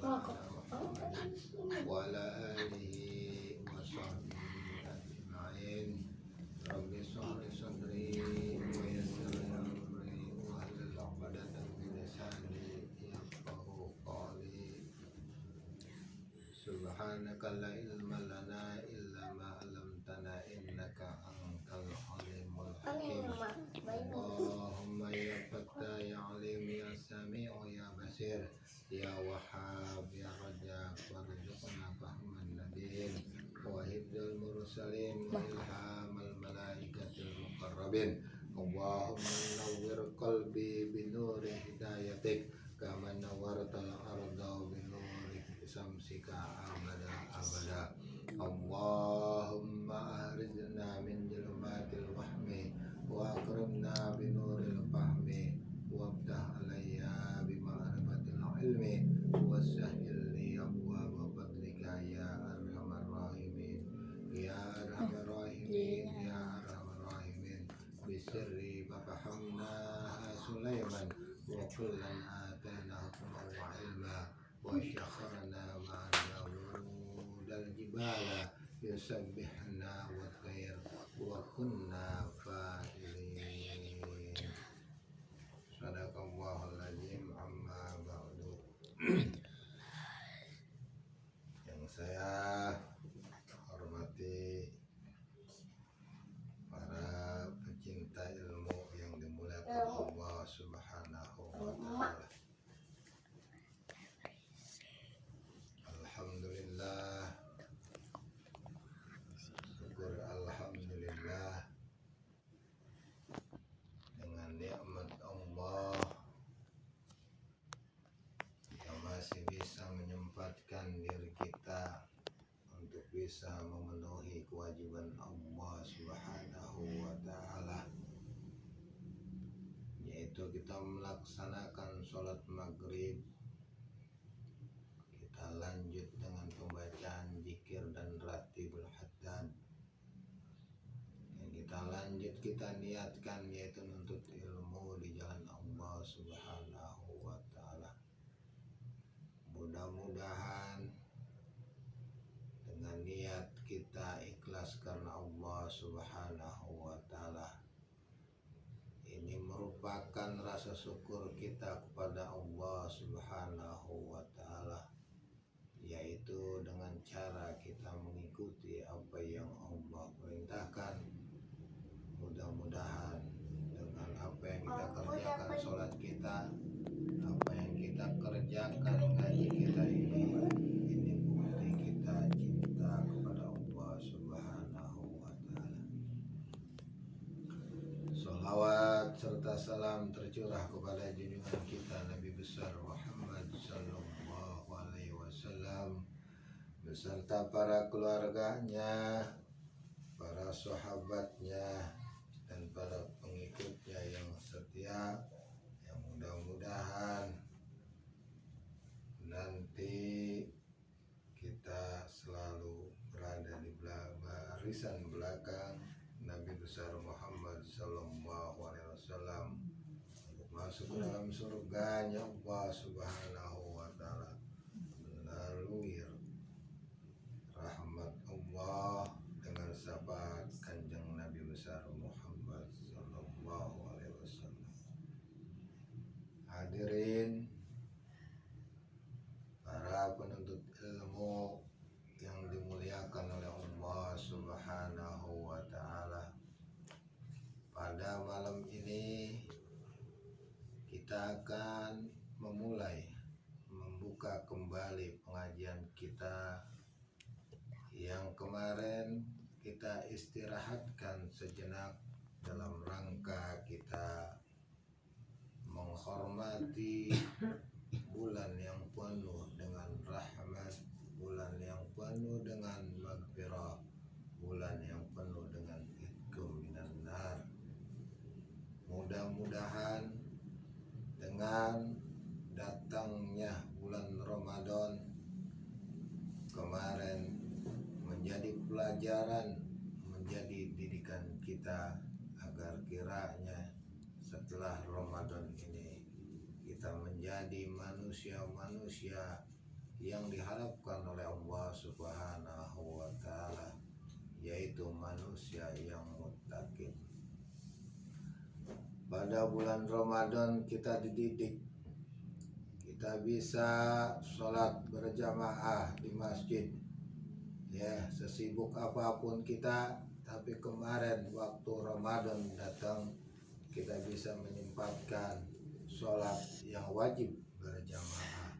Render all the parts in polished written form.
محمد وعلى آله وصحبه أجمعين رب اشرح لي صدري ويسر لي أمري واحلل عقدة من لساني يفقهوا قولي سبحانك لا علم لنا إلا ما علمتنا إنك أنت العليم الحكيم اللهم يا فتاح يا عليم يا سميع يا بصير يا وهاب يا رزاق وارزقنا فهم النبيين وحفظ المرسلين وإلهام الملائكة المقربين اللهم نور قلبي بنور هدايتك كما نورت الأرض بنور شمسك أبدا أبدا اللهم أخرجنا من ظلمات الوهم وأكرمنا بنور الفهم وافتح علي بمعرفة العلم وسهل لي أبواب فضلك يا أرحم الراحمين يا أرحم الراحمين يا أرحم الراحمين بسر ففهمناها سليمان وكلا آتينا حكما وعلما وسخرنا مع داود الجبال يسبحنا والطير وكنا فاعلين صدق الله العظيم amma ba'du. Yang saya hormati para pecinta ilmu yang dimuliakan Allah Subhanahu wa ta'ala. Alhamdulillah, syukur alhamdulillah dengan nikmat Allah yang masih bisa menyempatkan diri kita untuk bisa memenuhi kewajiban Allah Subhanahu wa ta'ala, yaitu kita melaksanakan sholat maghrib. Kita lanjut dengan pembacaan zikir dan ratibul haddad. Yang kita lanjut, kita niatkan yaitu menuntut ilmu di jalan Allah Subhanahu wa ta'ala. Mudah-mudahan dengan niat kita ikhlas karena Allah Subhanahu wa ta'ala, ini merupakan rasa syukur kita kepada Allah Subhanahu wa ta'ala, yaitu dengan cara kita mengikuti apa yang Allah perintahkan. Mudah-mudahan dengan apa yang kita kerjakan, sholat kita, apa yang kita kerjakan, ngaji kita ini bukti kita cinta kepada Allah Subhanahu wa ta'ala. Sholawat serta salam tercurah kepada junjungan kita Nabi besar Muhammad sallallahu alaihi wasallam beserta para keluarganya, para sahabatnya, dan para pengikutnya yang setia, yang mudah-mudahan nanti kita selalu berada di barisan belakang Nabi besar Muhammad sallallahu alaihi wasallam untuk masuk ke dalam surganya Allah Subhanahu wa ta'ala melalui rahmat Allah dengan syafaat kanjeng Nabi besar Muhammad sallallahu alaihi wasallam. Hadirin para penuntut ilmu yang dimuliakan oleh Allah Subhanahu wa ta'ala, pada malam ini kita akan membuka kembali pengajian kita yang kemarin kita istirahatkan sejenak dalam rangka kita menghormati bulan yang penuh dengan rahmat, bulan yang penuh dengan maghfirah, bulan yang penuh dengan itqum minan nar. Mudah-mudahan dengan datangnya bulan Ramadan kemarin menjadi pelajaran, menjadi didikan kita agar kiranya setelah Ramadan ini kita menjadi manusia-manusia yang diharapkan oleh Allah Subhanahu wa taala, yaitu manusia yang muttaqin. Pada bulan Ramadan kita dididik, kita bisa sholat berjamaah di masjid. Ya, sesibuk apapun kita, tapi kemarin waktu Ramadan datang, kita bisa menyempatkan sholat yang wajib berjamaah.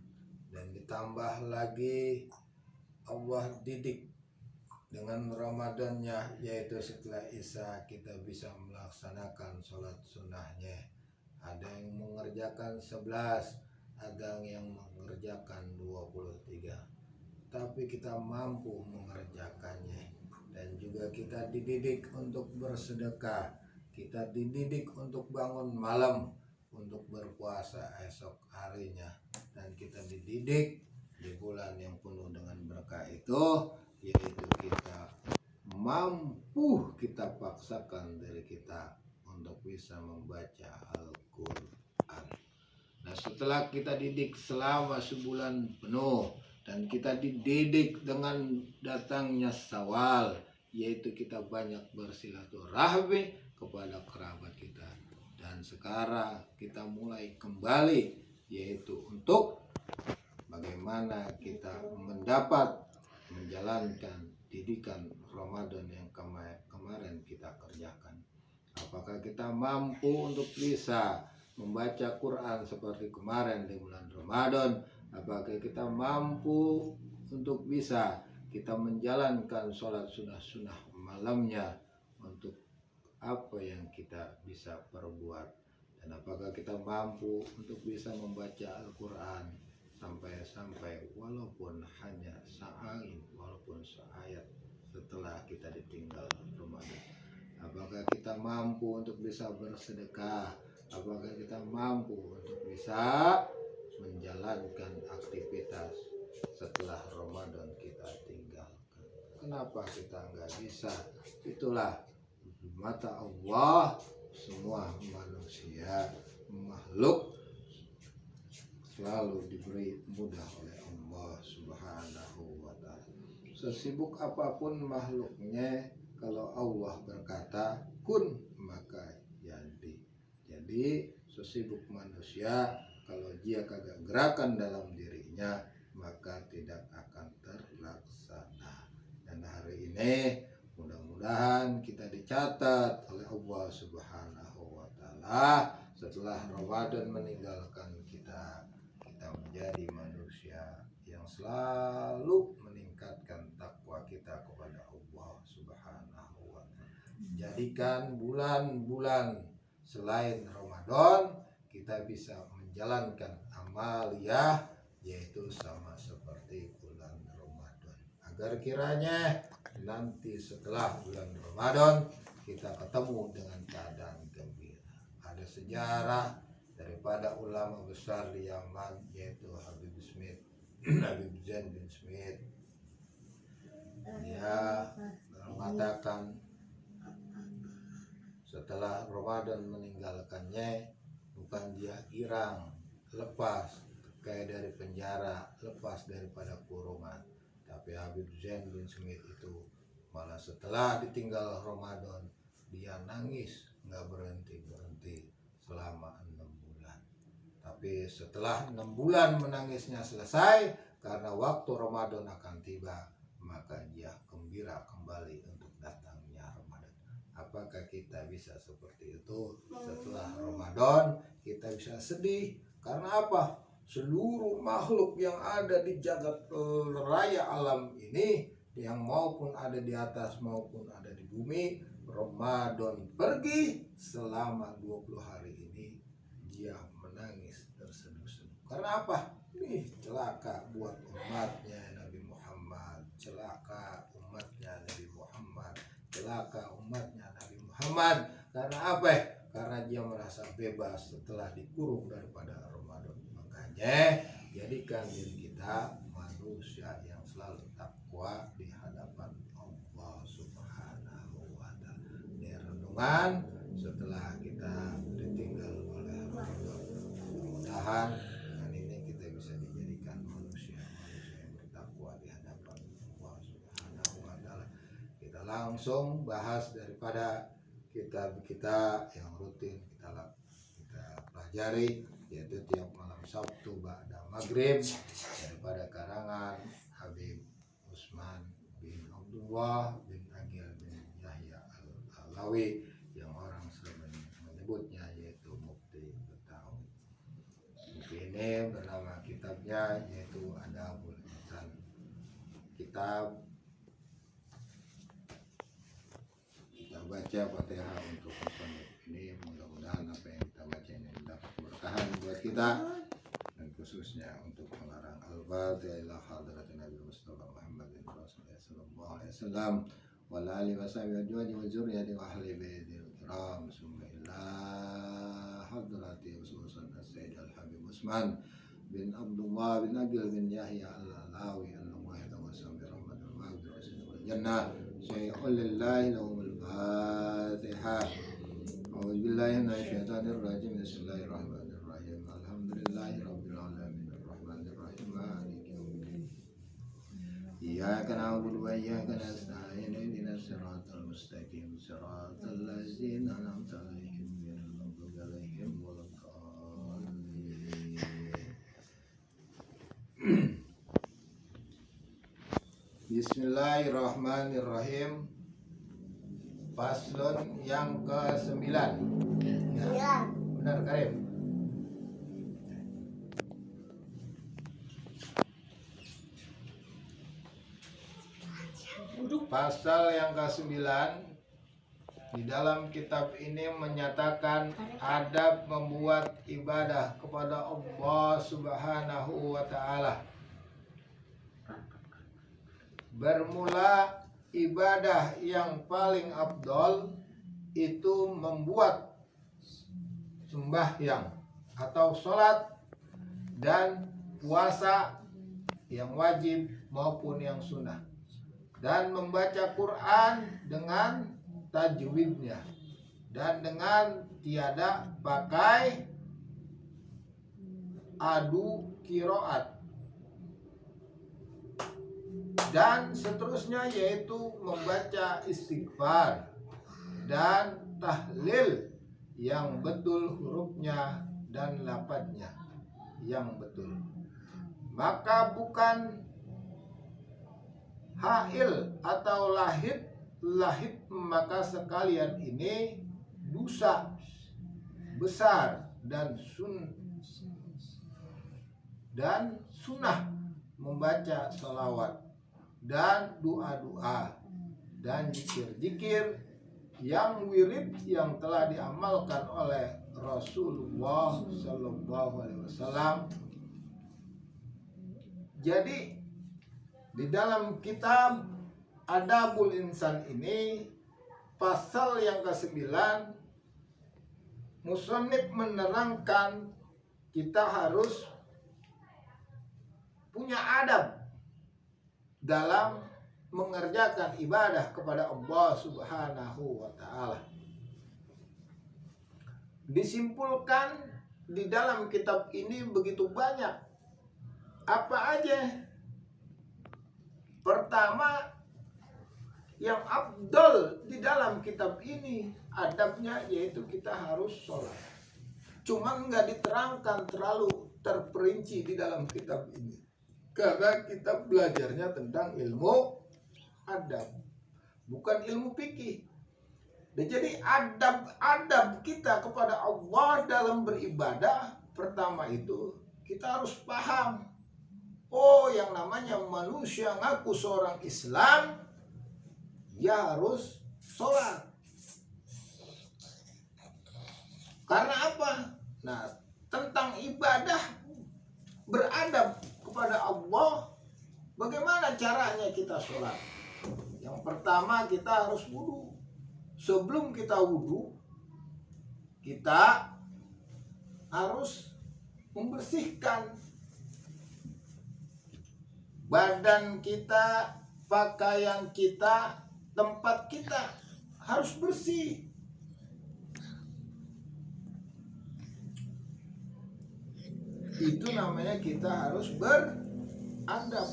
Dan ditambah lagi Allah didik dengan Ramadannya, yaitu setelah Isya kita bisa melaksanakan sholat sunnahnya. Ada yang mengerjakan 11, ada yang mengerjakan 23, tapi kita mampu mengerjakannya. Dan juga kita dididik untuk bersedekah, kita dididik untuk bangun malam, untuk berpuasa esok harinya. Dan kita dididik di bulan yang penuh dengan berkah itu, yaitu kita mampu kita paksakan diri kita untuk bisa membaca Al-Quran. Nah, setelah kita didik selama sebulan penuh dan kita dididik dengan datangnya Syawal, yaitu kita banyak bersilaturahmi kepada kerabat kita. Dan sekarang kita mulai kembali, yaitu untuk bagaimana kita menjalankan didikan Ramadan yang kemarin kita kerjakan. Apakah kita mampu untuk bisa membaca Quran seperti kemarin di bulan Ramadan? Apakah kita mampu untuk bisa kita menjalankan sholat sunnah malamnya? Untuk apa yang kita bisa perbuat? Dan apakah kita mampu untuk bisa membaca Al-Quran sampai walaupun hanya sa'ain, walaupun seayat setelah kita ditinggal Ramadan? Apakah kita mampu untuk bisa bersedekah? Apakah kita mampu untuk bisa menjalankan aktivitas setelah Ramadan kita tinggalkan? Kenapa kita nggak bisa? Itulah mata Allah, semua manusia makhluk selalu diberi mudah oleh Allah Subhanahu wa ta'ala. Sesibuk apapun makhluknya, kalau Allah berkata kun, maka jadi. Jadi sesibuk manusia, kalau dia kagak gerakan dalam dirinya, maka tidak akan terlaksana. Dan hari ini mudah-mudahan kita dicatat oleh Allah Subhanahu wa ta'ala setelah Ramadan meninggalkan kita menjadi manusia yang selalu meningkatkan takwa kita kepada Allah Subhanahu wa ta'ala. Jadikan bulan-bulan selain Ramadan kita bisa menjalankan amaliyah, yaitu sama seperti bulan Ramadan, agar kiranya nanti setelah bulan Ramadan kita ketemu dengan keadaan gembira. Ada sejarah daripada ulama besar di Yaman, yaitu Habib Zain bin Smith. Dia mengatakan setelah Ramadan meninggalkannya, bukan dia girang, lepas kayak dari penjara, lepas daripada kurungan, tapi Habib Zain bin Smith itu malah setelah ditinggal Ramadan dia nangis nggak berhenti selama 6 bulan. Tapi setelah 6 bulan menangisnya selesai, karena waktu Ramadan akan tiba, maka dia gembira kembali untuk datangnya Ramadan. Apakah kita bisa seperti itu? Setelah Ramadan kita bisa sedih. Karena apa? Seluruh makhluk yang ada di jagat raya alam ini, yang maupun ada di atas maupun ada di bumi, Ramadan pergi selama 20 hari ini, dia menangis terseduh-seduh. Karena apa? Nih, celaka buat umatnya Nabi Muhammad, celaka umatnya Nabi Muhammad, celaka umatnya Nabi Muhammad. Karena apa? Karena dia merasa bebas setelah dikurung daripada Ramadan. Makanya jadikan diri kita manusia yang selalu takwa di hadapan Allah Subhanahu wa ta'ala. Ini renungan setelah kita ditinggal oleh Ramadan. Mudah-mudahan dengan ini kita bisa dijadikan manusia langsung bahas daripada kitab kita yang rutin kita pelajari, yaitu tiap malam Sabtu ba'da maghrib daripada karangan Habib Usman bin Abdullah bin Agil bin Yahya Al-Alawi yang orang sering menyebutnya yaitu Mufti Betawi. Buku ini bernama kitabnya yaitu Adabul Insan. Kita baca Fatihah untuk musannif ini, mudah-mudahan apa yang kita baca ini dapat bertahan buat kita, dan khususnya untuk melarang al-Fatihah ila hadratin Nabi Mustafa Muhammadin Rasulullah sallallahu alaihi wasallam wa alihi washabihi ajwaji wa zurriyyati wa ahli baitil kiram summa ila hadrati khususan Sayyid Al-Habib Usman bin Abdullah bin Agil bin Yahya Al-Alawi Allahu yatawassal bi rahmatil maghfirah wal jannah syai'un lillahi lahumul Fatihah. A'udzubillahi minasyaitonir rajim. Bismillahirrahmanirrahim. Alhamdulillahirabbil alamin arrahmanir rahim maliki yaumiddin. Iyyaka na'budu wa iyyaka nasta'in ihdinas siratal mustaqim siratal ladzina an'amta 'alaihim ghairil maghdubi 'alaihim waladdallin. Bismillahirrahmanirrahim. Paslon yang ke-9. Ya, benar Karim. Pasal yang ke-9 di dalam kitab ini menyatakan adab membuat ibadah kepada Allah Subhanahu wa taala. Bermula ibadah yang paling afdol itu membuat sembahyang atau sholat dan puasa yang wajib maupun yang sunnah, dan membaca Quran dengan tajwidnya dan dengan tiada pakai adu qiraat, dan seterusnya, yaitu membaca istighfar dan tahlil yang betul hurufnya dan lafadznya yang betul. Maka bukan hail atau lahid, maka sekalian ini dosa besar dan sunnah membaca salawat dan doa-doa dan zikir-zikir yang wirid yang telah diamalkan oleh Rasulullah Sallallahu Alaihi Wasallam. Jadi di dalam kitab Adabul Insan ini, pasal yang ke-9, musannif menerangkan kita harus punya adab dalam mengerjakan ibadah kepada Allah Subhanahu wa taala. Disimpulkan di dalam kitab ini begitu banyak. Apa aja? Pertama, yang afdol di dalam kitab ini adabnya yaitu kita harus sholat. Cuman nggak diterangkan terlalu terperinci di dalam kitab ini, karena kita belajarnya tentang ilmu adab, bukan ilmu fikih. Dan jadi adab kita kepada Allah dalam beribadah, pertama itu kita harus paham, oh yang namanya manusia ngaku seorang Islam, dia harus sholat. Karena apa? Nah, tentang ibadah beradab kepada Allah, bagaimana caranya kita sholat? Yang pertama, kita harus wudu. Sebelum kita wudu, kita harus membersihkan badan kita, pakaian kita, tempat kita harus bersih. Itu namanya kita harus beradab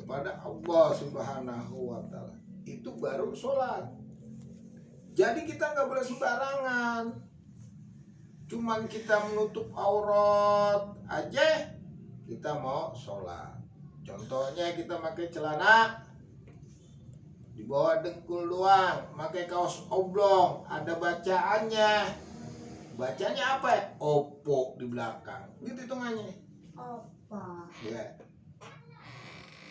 kepada Allah Subhanahu wa taala. itu baru sholat. Jadi kita nggak boleh sembarangan. Cuman kita menutup aurat aja kita mau sholat. Contohnya kita pakai celana di bawah dengkul doang, pakai kaos oblong, ada bacaannya. Bacanya apa ya? Opo di belakang. Gitu hitungannya. Opo. Ya.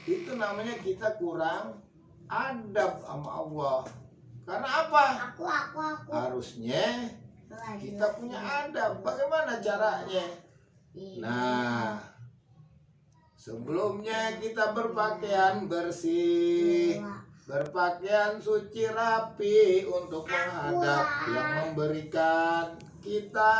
Itu namanya kita kurang adab sama Allah. Karena apa? Aku. Harusnya kita punya adab. Bagaimana caranya? Nah, sebelumnya kita berpakaian bersih, berpakaian suci rapi untuk menghadap yang memberikan kita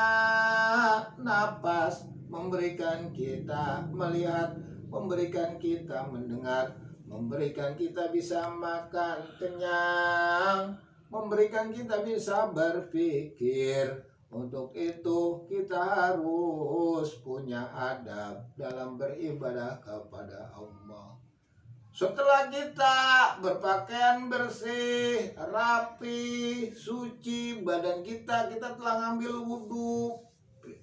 napas, memberikan kita melihat, memberikan kita mendengar, memberikan kita bisa makan kenyang, memberikan kita bisa berpikir. Untuk itu kita harus punya adab dalam beribadah kepada Allah. Setelah kita berpakaian bersih, rapi, suci, badan kita telah ngambil wudhu,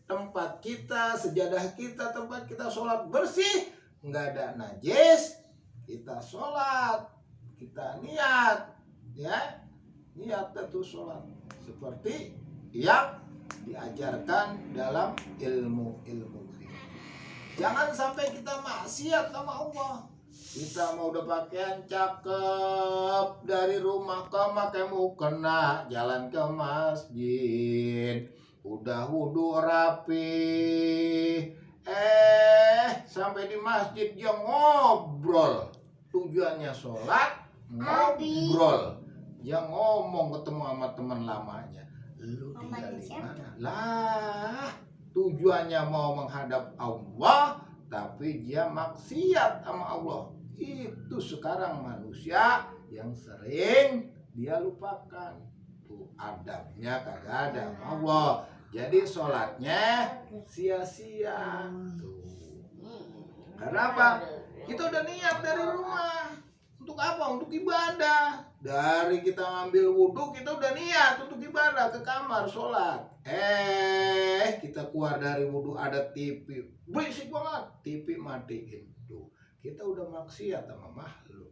tempat kita, sejadah kita, tempat kita sholat bersih, nggak ada najis, kita sholat, kita niat, ya, niat itu sholat seperti yang diajarkan dalam ilmu-ilmu. Jangan sampai kita maksiat sama Allah. Kita mau udah pakaian cakep dari rumah ke mau kena jalan ke masjid, udah wudhu rapi, sampai di masjid dia ngobrol. Tujuannya sholat, ngobrol. Dia ngomong ketemu sama teman lamanya. Lu tinggal di mana? Lah, tujuannya mau menghadap Allah, tapi dia maksiat sama Allah. Itu sekarang manusia yang sering dia lupakan. Tuh adabnya kagak ada sama Allah. Jadi sholatnya sia-sia. Tuh. Karena apa? Kita udah niat dari rumah. Untuk apa? Untuk ibadah. Dari kita ngambil wudhu kita udah niat untuk ibadah ke kamar sholat. Kita keluar dari wudhu ada TV berisik banget, TV matiin. Tuh, kita udah maksiat sama makhluk.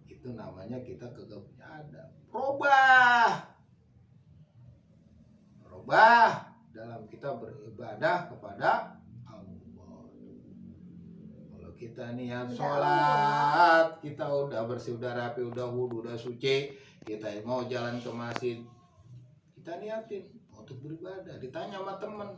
Itu namanya kita kagak punya adab. Robah dalam kita beribadah kepada kita niat sholat, kita udah bersih, udah rapi, udah wudhu, udah suci, kita mau jalan ke masjid, kita niatin untuk beribadah. Ditanya sama temen,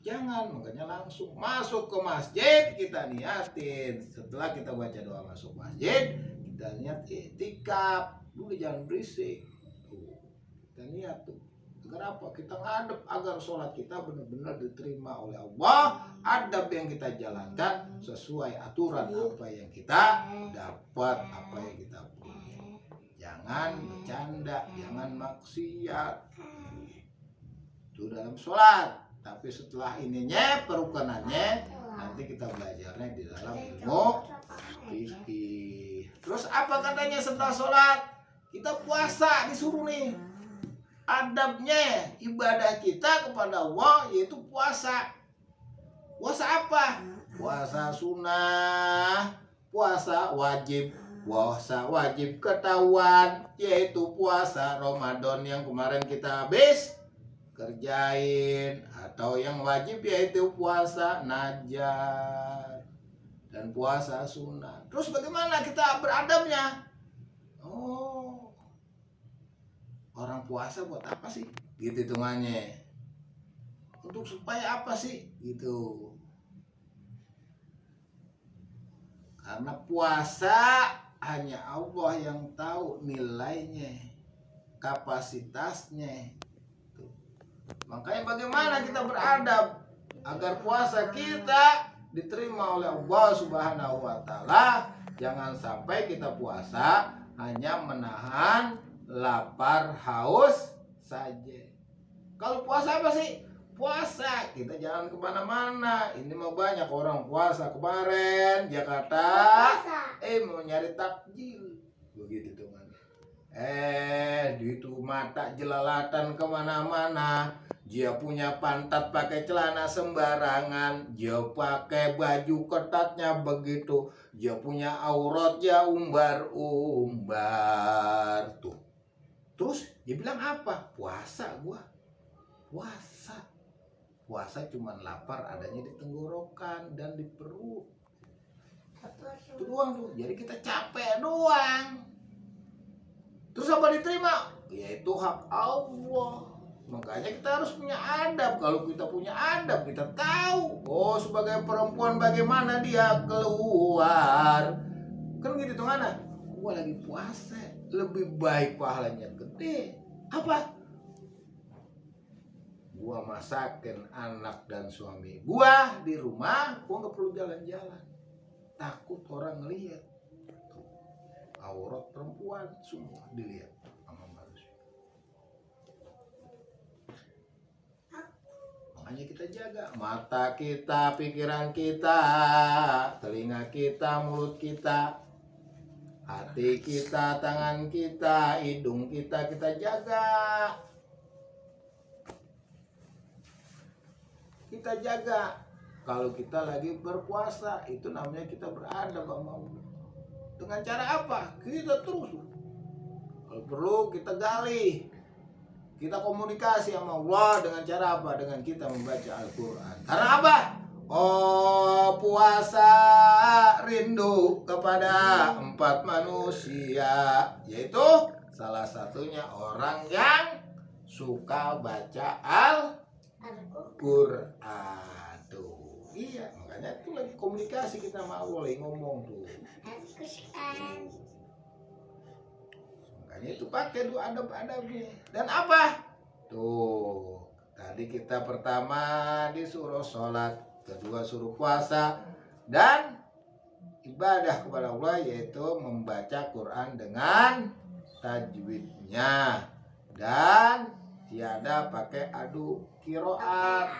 jangan, makanya langsung masuk ke masjid, kita niatin. Setelah kita baca doa masuk masjid, kita niat iktikaf. Dulu jangan berisik, tuh, kita niat tuh. Agar apa? Kita ngadep agar sholat kita benar-benar diterima oleh Allah. Adab yang kita jalankan sesuai aturan apa yang kita dapat, apa yang kita punya. Jangan bercanda, jangan maksiat. Itu dalam sholat. Tapi setelah ininya perukunannya nanti kita belajarnya di dalam ilmu fikih. Terus apa katanya setelah sholat? Kita puasa disuruh nih. Adabnya ibadah kita kepada Allah yaitu puasa. Puasa apa? Puasa sunnah, puasa wajib. Puasa wajib ketahuan yaitu puasa Ramadan yang kemarin kita habis kerjain, atau yang wajib yaitu puasa najar dan puasa sunnah. Terus bagaimana kita beradabnya? Orang puasa buat apa sih? Gitu hitungannya. Untuk supaya apa sih? Gitu. Karena puasa hanya Allah yang tahu nilainya, kapasitasnya. Tuh. Makanya bagaimana kita beradab agar puasa kita diterima oleh Allah Subhanahu wa taala. Jangan sampai kita puasa hanya menahan lapar haus saja. Kalau puasa apa sih? puasa, kita jalan kemana-mana. Ini mau banyak orang puasa. Kemarin Jakarta mau nyari takjil begitu teman. Di itu mata jelalatan kemana-mana. Dia punya pantat pakai celana sembarangan. Dia pakai baju ketatnya begitu. Dia punya auratnya umbar-umbar tuh. Terus dia bilang apa? Puasa gua. Puasa cuman lapar adanya di tenggorokan dan di perut. Itu doang tuh. Jadi kita capek doang. Terus apa diterima? Yaitu hak Allah. Makanya kita harus punya adab. Kalau kita punya adab, kita tahu. Oh, sebagai perempuan bagaimana dia keluar. Kan gitu tuh mana? Gua lagi puasa. Lebih baik pahalanya gede. Apa? Gua masakin anak dan suami gua di rumah. Gua gak perlu jalan-jalan. Takut orang ngeliat. Aurat perempuan semua dilihat sama manusia. Makanya kita jaga mata kita, pikiran kita, telinga kita, mulut kita, hati kita, tangan kita, hidung kita jaga. Kita jaga. Kalau kita lagi berpuasa, itu namanya kita beradab sama Allah. Dengan cara apa? Kita terus. Kalau perlu kita gali. Kita komunikasi sama Allah dengan cara apa? Dengan kita membaca Al-Quran. Karena apa? Oh, puasa rindu kepada 4 manusia. Yaitu salah satunya orang yang suka baca Al-Quran. Iya, makanya itu lagi komunikasi kita sama Allah, lagi ngomong tuh. Makanya itu pakai doa adab-adabnya. Dan apa? Tuh, tadi kita pertama disuruh sholat, kedua suruh puasa, dan ibadah kepada Allah yaitu membaca Quran dengan tajwidnya dan tiada pakai adu qiraat.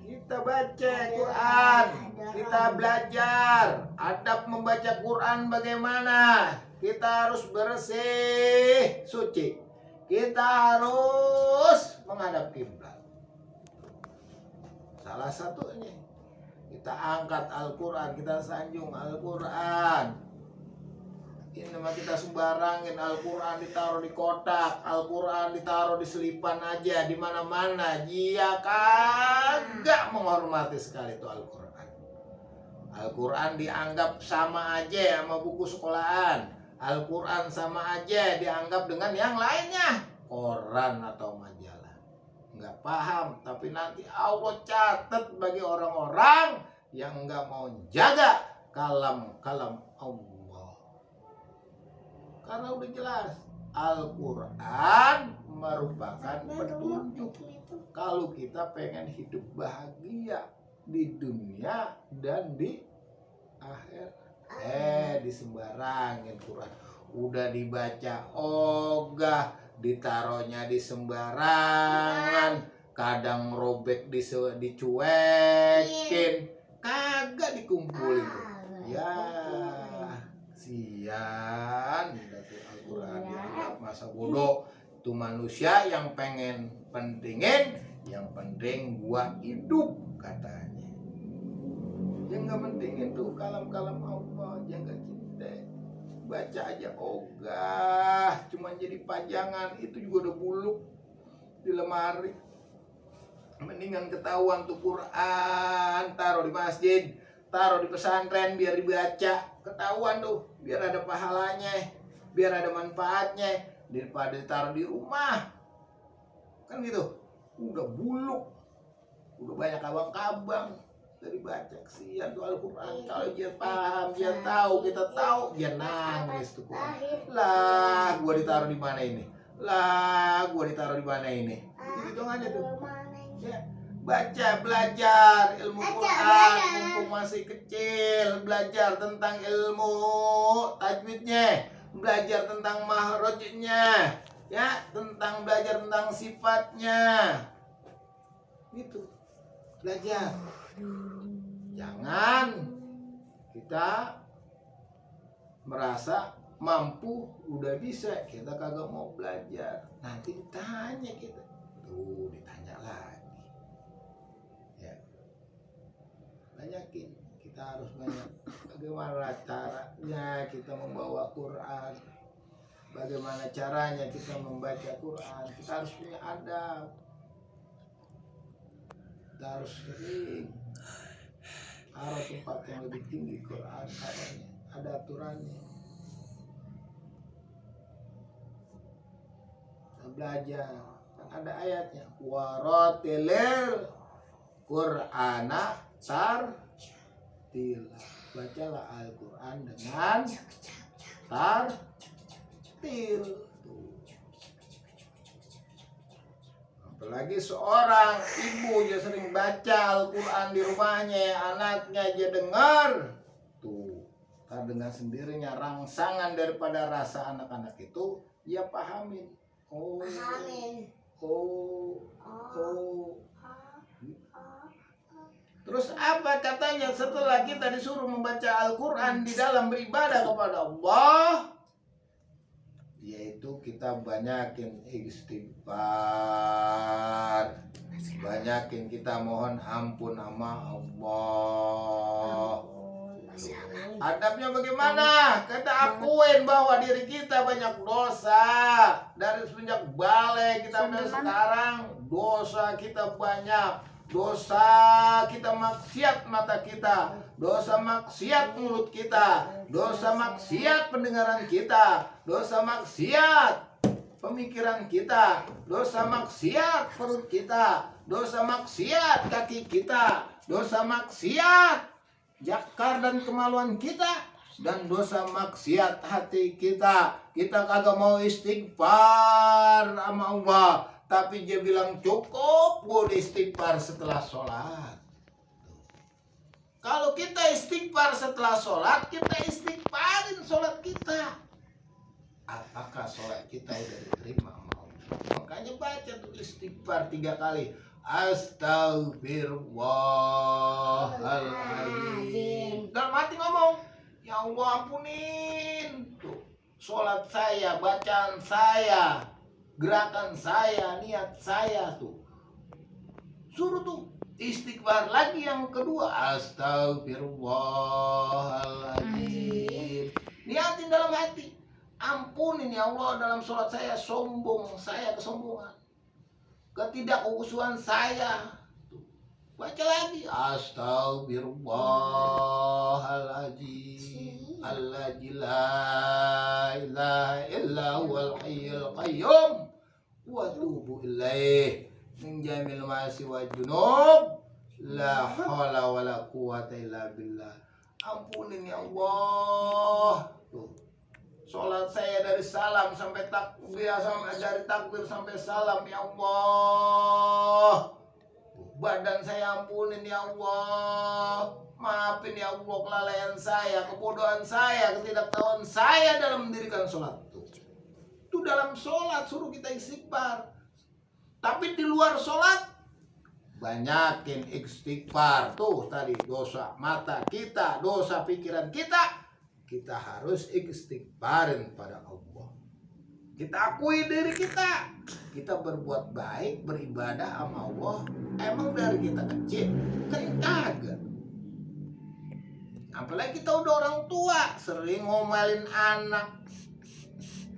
Kita baca Quran, kita belajar adab membaca Quran bagaimana. Kita harus bersih, suci. Kita harus menghadap kiblat. Salah satunya kita angkat Al-Quran, kita sanjung Al-Quran. Ini mah kita sembarangin Al-Quran ditaruh di kotak, Al-Quran ditaruh di selipan aja di mana-mana. Dia kagak menghormati sekali itu Al-Quran. Al-Quran dianggap sama aja sama buku sekolahan. Al-Quran sama aja dianggap dengan yang lainnya, koran atau majalah. Nggak paham, tapi nanti Allah catat bagi orang-orang yang nggak mau jaga kalam-kalam Allah. Karena udah jelas Al-Quran merupakan petunjuk kalau kita pengen hidup bahagia di dunia dan di akhirat. Disembarangin Quran, udah dibaca ogah, ditaruhnya di sembarangan, kadang robek dicuekin, kagak dikumpulin tuh. Ya sian dari Al-Quran dianggap masa bodoh. Itu manusia yang pengen pentingin, yang penting gua hidup katanya. Yang gak pentingin tuh kalam-kalam Allah, yang gak cinta. Baca aja ogah, cuman jadi pajangan, itu juga udah buluk di lemari. Mendingan ketahuan tuh Quran, taruh di masjid, taruh di pesantren biar dibaca, ketahuan tuh, biar ada pahalanya, biar ada manfaatnya, daripada ditaruh di rumah. Kan gitu, udah buluk, udah banyak abang-abang dari baca. Kesian tuh Al-Quran, kalau dia paham, dia tahu, kita tahu, dia nangis tuh Quran. Lah, gua ditaruh di mana ini? Lah, gua ditaruh di mana ini? Gitu dong aja tuh. Ya, baca, belajar ilmu Quran mumpung masih kecil, belajar tentang ilmu tajwidnya, belajar tentang mahrajnya, Ya, tentang belajar tentang sifatnya. Gitu. Belajar. Jangan kita merasa mampu, udah bisa, kita kagak mau belajar. Nanti ditanya kita. Tuh, ditanya lagi. Ya. Banyakin. Kita harus banyak. Bagaimana caranya kita membawa Quran? Bagaimana caranya kita membaca Quran? Kita harus punya adab. Kita harus sering taruh tempat yang lebih tinggi Quran taruhnya. Ada aturannya. Kita belajar. Kan ada ayatnya. Waratilil Qur'ana tartila. Bacalah Al-Quran dengan tartil. Apalagi seorang ibu yang sering baca Al-Quran di rumahnya, anaknya aja dengar. Tuh, tak dengar sendirinya rangsangan daripada rasa anak-anak itu, dia pahamin. Oh, Terus apa katanya setelah kita disuruh membaca Al-Quran di dalam beribadah kepada Allah? Yaitu kita banyakin istighfar, banyakin kita mohon ampun sama Allah. Adabnya bagaimana? Kita akuin bahwa diri kita banyak dosa. Dari semenjak balik kita udah sekarang, dosa kita banyak. Dosa kita maksiat mata kita, dosa maksiat mulut kita, dosa maksiat pendengaran kita, dosa maksiat pemikiran kita, dosa maksiat perut kita, dosa maksiat kaki kita, dosa maksiat jakar dan kemaluan kita, dan dosa maksiat hati kita. Kita kagak mau istighfar sama Allah, tapi dia bilang cukup gue istighfar setelah sholat. Kalau kita istighfar setelah sholat, kita istighfarin sholat kita. Apakah sholat kita udah diterima sama Allah? Makanya baca tuh istighfar 3 kali. Astagfirullahaladzim. Dalam hati ngomong, ya Allah ampunin tuh sholat saya, bacaan saya, gerakan saya, niat saya tuh. Suruh tuh istighfar lagi yang kedua. Astagfirullahaladzim. Niatin dalam hati. Ampunin ya Allah dalam sholat saya sombong, saya kesombongan, ketidakhusuan saya. Baca lagi. Astagfirullahaladzim. Alladzi la ilaha illa huwal hayyul qayyum wa atubu ilaih min jamil ma'asi wa junub la haula wala quwata illa billah. Ampunin ya Allah. Tuh. Sholat saya dari salam sampai takbir, dari takbir sampai salam ya Allah. Badan saya ampunin ya Allah. Maafin ya Allah kelalaian saya, kebodohan saya, ketidaktahuan saya dalam mendirikan sholat. Itu dalam sholat suruh kita istighfar. Tapi di luar sholat banyakin istighfar. Tuh tadi dosa mata kita, dosa pikiran kita. Kita harus istighfarin pada Allah. Kita akui diri kita. Kita berbuat baik, beribadah sama Allah. Emang dari kita kecil? Kan kagak. Apalagi kita udah orang tua, sering ngomelin anak,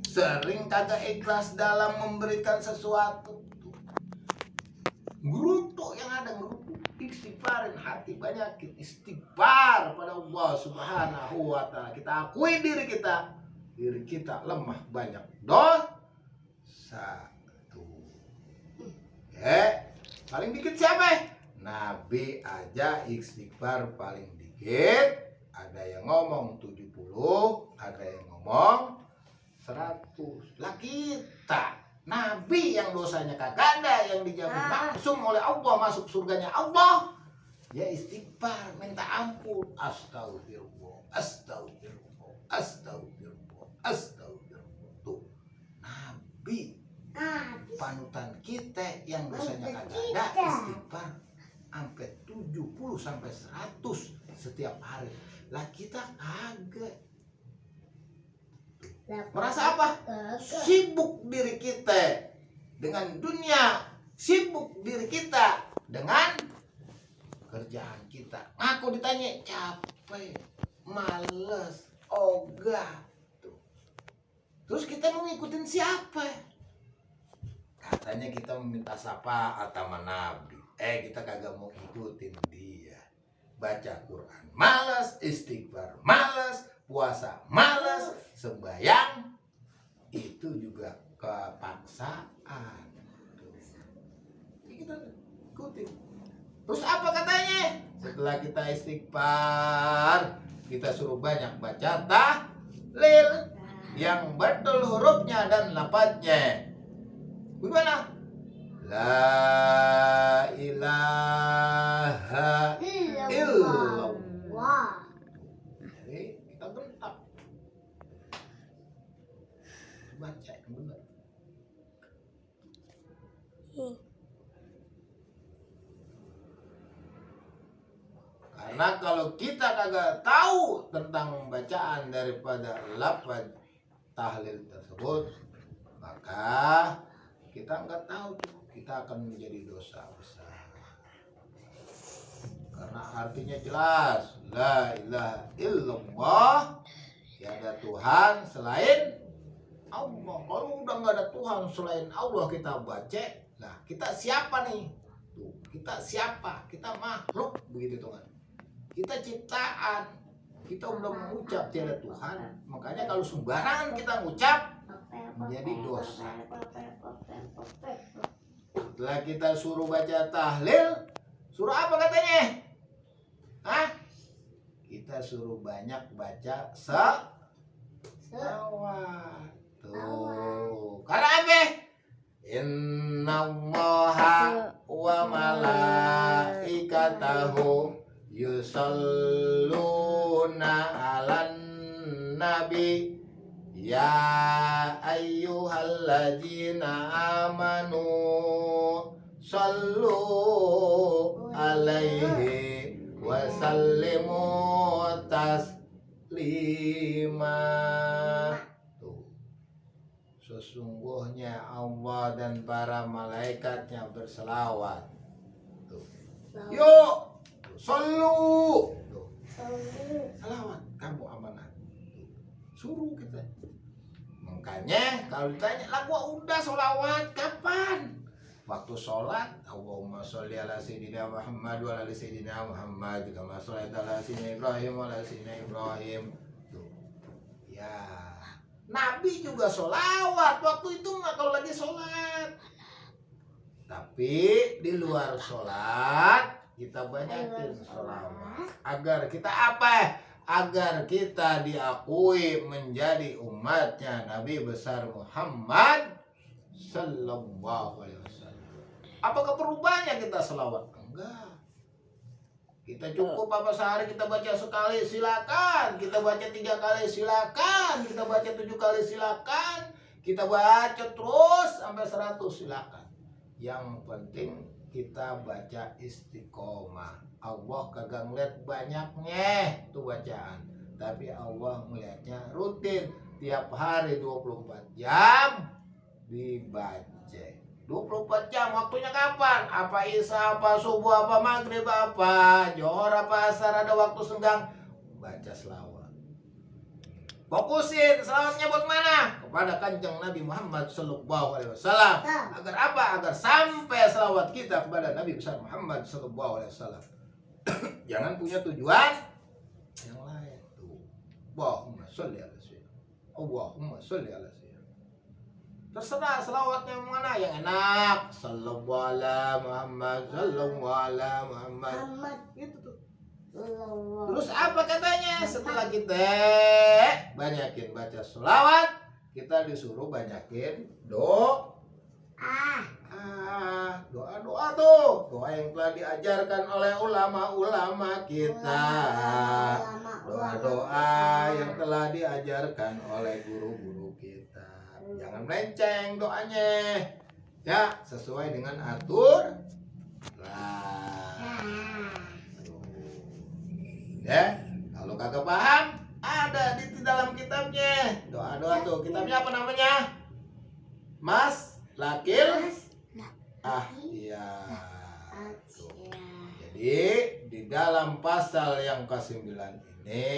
sering kagak ikhlas dalam memberikan sesuatu. Gerutuk yang ada gerutuk. Istighfarin hati, banyakin istighfar pada Allah Subhanahu wa ta'ala. Kita akui diri kita lemah, banyak dosa. Paling dikit siapa? Nabi aja istighfar paling dikit. Ada yang ngomong 70, ada yang ngomong 100. Lah kita Nabi yang dosanya kagak ada, yang dijamin langsung oleh Allah masuk surganya Allah. Ya istighfar, minta ampun. Astagfirullah, astagfirullah, astagfirullah, astagfirullah. Tuh, Nabi panutan kita yang dosanya kagak ada istighfar sampai 70 sampai 100 setiap hari. Lah kita kagak. Merasa apa? Sibuk diri kita dengan dunia, sibuk diri kita dengan kerjaan kita. Aku ditanya capek, males, ogah. Tuh. Terus kita mau ngikutin siapa? Katanya kita meminta syafaat sama Nabi. Kita kagak mau ngikutin dia. Baca Quran malas, istighfar malas, puasa malas, sembahyang itu juga kepaksaan. Kita ikutin. Terus apa katanya? Setelah kita istighfar, kita suruh banyak baca tahlil yang betul hurufnya dan lafadznya. Gimana? La ilaha illallah. Jadi kita bentak. Baca yang benar. Karena kalau kita kagak tahu tentang bacaan daripada lafaz tahlil tersebut, maka kita nggak tahu tuh, kita akan menjadi dosa besar. Karena artinya jelas, la ilaha illallah, tiada Tuhan selain Allah. Kalau udah nggak ada Tuhan selain Allah kita baca, nah kita siapa nih? Tuh, kita siapa? Kita makhluk begitu Tuhan. Kita ciptaan. Kita udah mengucap tiada Tuhan. Makanya kalau sembarangan kita ngucap menjadi dosa. Setelah kita suruh baca tahlil, suruh apa katanya? Hah? Kita suruh banyak baca selawat. Tuh. Karena apa? Innallaha wa malaikatahu yusalluna 'alan nabi ya ayyuhalladzina amanu sallu alaihi wa sallimu taslima. Tuh. Sesungguhnya Allah dan para malaikatnya berselawat. Tuh. Yuk sallu. Tuh. Salawat kamu amanah. Suruh kita. Makanya kalau ditanya, lah gua udah sholawat kapan? Waktu sholat, Allahumma sholli ala sayyidina Muhammad wa ala sayyidina Muhammad kama shallaita ala sayyidina Ibrahim wa ala sayyidina Ibrahim. Tuh. Ya, Nabi juga sholawat waktu itu nggak kalau lagi sholat. Tapi di luar sholat kita banyakin sholawat agar kita apa? Agar kita diakui menjadi umatnya Nabi besar Muhammad sallallahu alaihi wasallam. Apakah perlu banyak kita selawat? Enggak. Kita cukup apa sehari kita baca sekali silakan, kita baca 3 kali silakan, kita baca 7 kali silakan, kita baca terus sampai 100 silakan. Yang penting kita baca istiqomah. Allah kagak ngeliat banyaknya tuh bacaan, tapi Allah ngeliatnya rutin tiap hari 24 jam dibaca. 24 jam waktunya kapan? Apa isya, apa subuh, apa maghrib, apa johor, apa asar, ada waktu senggang baca selawat. Fokusin selawatnya buat mana? Kepada kanjeng Nabi Muhammad sallallahu alaihi wasallam. Agar apa? Agar sampai selawat kita kepada Nabi besar Muhammad sallallahu alaihi wasallam. Jangan punya tujuan yang lain tuh. Allahumma sholli ala sayyidina. Allahumma sholli ala sayyidina. Terserah selawatnya yang mana yang enak. Sallallahu ala Muhammad, sallallahu ala Muhammad. Gitu tuh. Terus apa katanya? Setelah kita banyakin baca selawat, kita disuruh banyakin doa. Doa tuh, doa yang telah diajarkan oleh ulama-ulama kita, doa-doa yang telah diajarkan oleh guru-guru kita. jangan melenceng doanya. Ya, sesuai dengan aturan. Ya, kalau kagak paham ada di dalam kitabnya. Doa-doa tuh. Kitabnya apa namanya? Mas Lakil iya. Jadi di dalam pasal yang ke-9 ini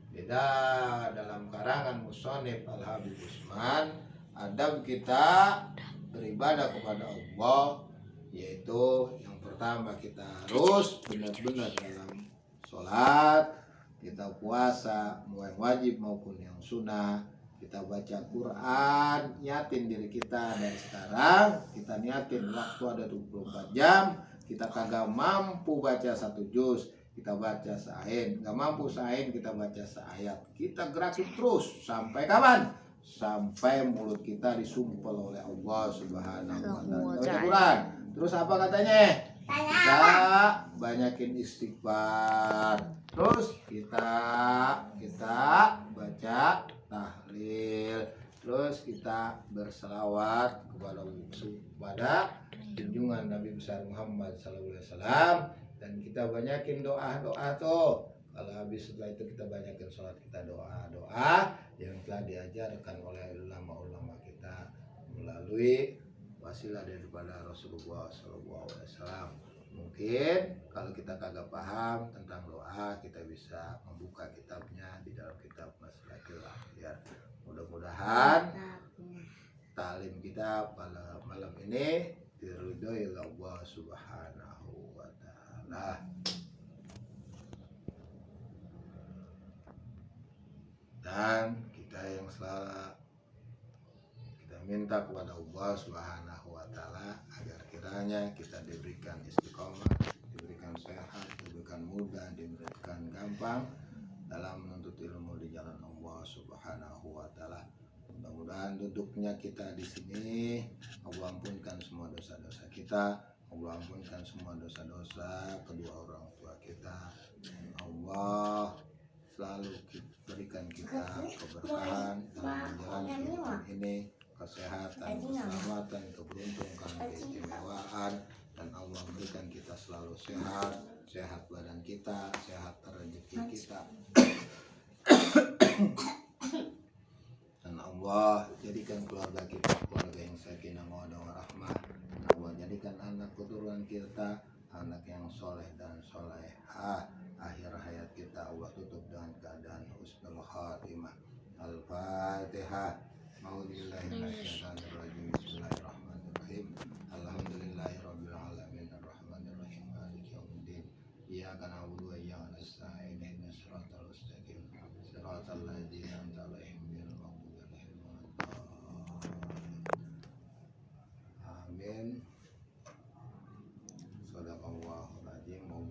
di dalam karangan Musonif Al-Habib Usman, adab kita beribadah kepada Allah, yaitu yang pertama kita harus benar-benar dalam sholat, kita puasa mau yang wajib maupun yang sunnah, kita baca Quran, niatin diri kita dari sekarang, kita niatin waktu ada 24 jam, kita kagak mampu baca 1 juz, kita baca seain, nggak mampu seain kita baca seayat, kita gerakin terus sampai kapan? Sampai mulut kita disumpel oleh Allah Subhanahu wa Ta'ala. Baca Quran. Terus apa katanya? Kita banyakin istighfar. Terus kita baca tahlil. Terus kita berselawat kepada junjungan Nabi besar Muhammad SAW, dan kita banyakin doa-doa tuh. Kalau habis setelah itu kita banyakin sholat, kita doa-doa yang telah diajarkan oleh ulama-ulama kita melalui wasilah daripada Rasulullah SAW. Mungkin kalau kita kagak paham tentang doa, kita bisa membuka kitabnya di dalam kitab Maslakil Akhyar. Mudah-mudahan taklim kita pada malam ini diridhoi Allah Subhanahu wa Ta'ala. Dan kita yang selalu kita minta kepada Allah Subhanahu wa Ta'ala agar kiranya kita diberikan istiqomah, diberikan sehat, diberikan mudah, diberikan gampang dalam menuntut ilmu di jalan Allah Subhanahu wa Ta'ala. Mudah-mudahan duduknya kita di sini Allah ampunkan semua dosa-dosa kita, Allah ampunkan semua dosa-dosa kedua orang tua kita. Allah selalu berikan kita keberkahan dalam menjalani kehidupan ini, kesehatan, keselamatan, keberuntungan, keistimewaan, dan Allah berikan kita selalu sehat, sehat badan kita, sehat rezeki kita. Dan Allah jadikan keluarga kita keluarga yang sakinah mawaddah warahmah. Allah jadikan anak keturunan kita anak yang soleh dan solehah. Akhir hayat kita Allah tutup dengan keadaan husnul khatimah. Al-Fatihah. A'udzubillahi minasyaitonir rajim. Bismillahirrahmanirrahim. Alhamdulillahirabbil alamin arrahmanir rahim maliki yaumiddin. Iyyaka na'budu wa iyyaka nasta'in ihdinas siratal mustaqim. Siratal ladzina an'amta 'alaihim